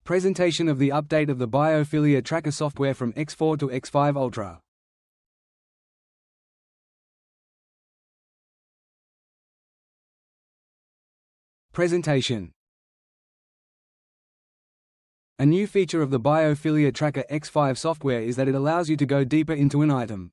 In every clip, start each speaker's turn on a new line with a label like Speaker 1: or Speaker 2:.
Speaker 1: Presentation of the update of the Biophilia tracker software from X4 to X5 Ultra. Presentation. A new feature of the Biophilia Tracker X5 software is that it allows you to go deeper into an item.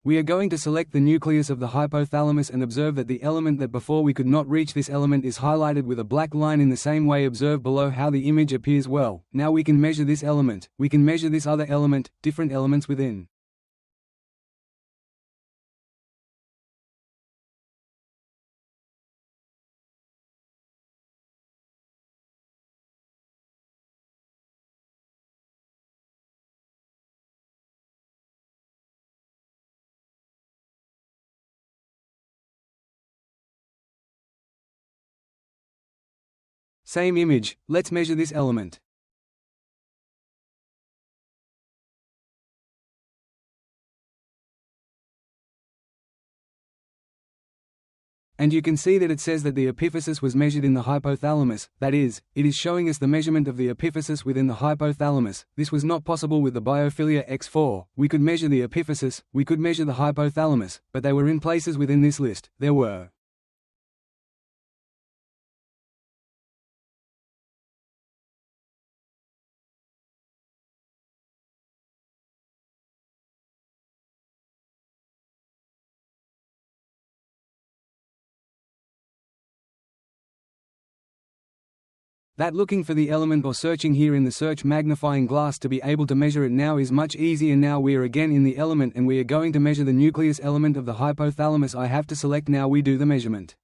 Speaker 1: We are going to select the nucleus of the hypothalamus and observe that the element that before we could not reach this element is highlighted with a black line in the same way. Observe below how the image appears well. Now we can measure this element, we can measure this other element, different elements within. Same image, let's measure this element. And you can see that it says that the epiphysis was measured in the hypothalamus, that is, it is showing us the measurement of the epiphysis within the hypothalamus. This was not possible with the Biophilia X4. We could measure the epiphysis, we could measure the hypothalamus, but they were in places within this list. There were that looking for the element or searching here in the search magnifying glass to be able to measure it now is much easier. Now we are again in the element and we are going to measure the nucleus element of the hypothalamus. I have to select. Now we do the measurement.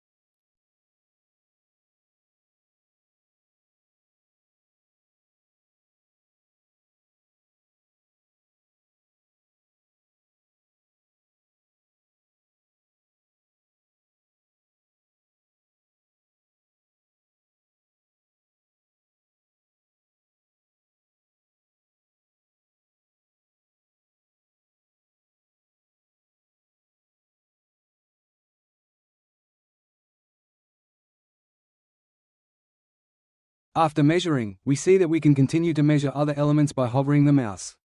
Speaker 1: After measuring, we see that we can continue to measure other elements by hovering the mouse.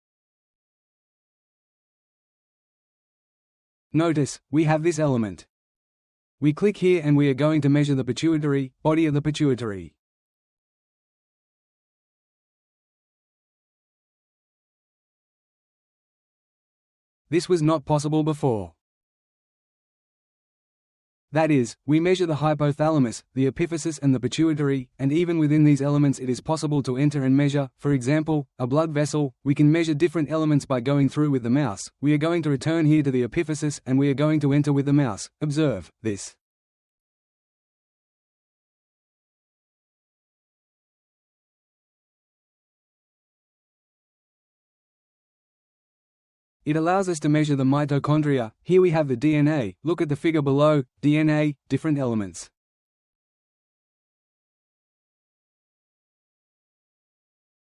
Speaker 1: Notice, we have this element. We click here and we are going to measure the pituitary, body of the pituitary. This was not possible before. That is, we measure the hypothalamus, the epiphysis and the pituitary, and even within these elements it is possible to enter and measure. For example, a blood vessel. We can measure different elements by going through with the mouse. We are going to return here to the epiphysis and we are going to enter with the mouse. Observe this. It allows us to measure the mitochondria. Here we have the DNA. Look at the figure below, DNA, different elements.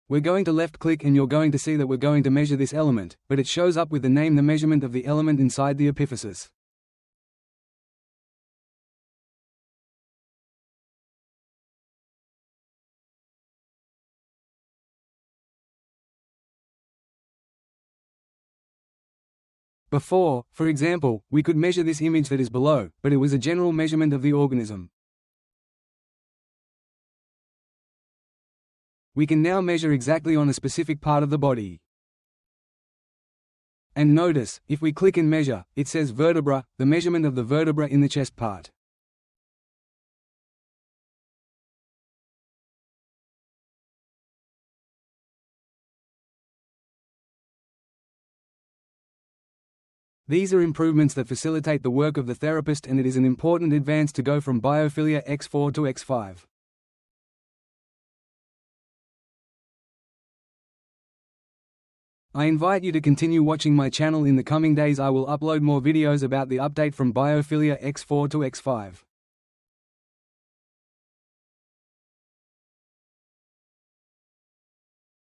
Speaker 1: We're going to left click and you're going to see that we're going to measure this element, but it shows up with the name, the measurement of the element inside the epiphysis. Before, for example, we could measure this image that is below, but it was a general measurement of the organism. We can now measure exactly on a specific part of the body. And notice, if we click and measure, it says vertebra, the measurement of the vertebra in the chest part. These are improvements that facilitate the work of the therapist, and it is an important advance to go from Biophilia X4 to X5. I invite you to continue watching my channel. In the coming days I will upload more videos about the update from Biophilia X4 to X5.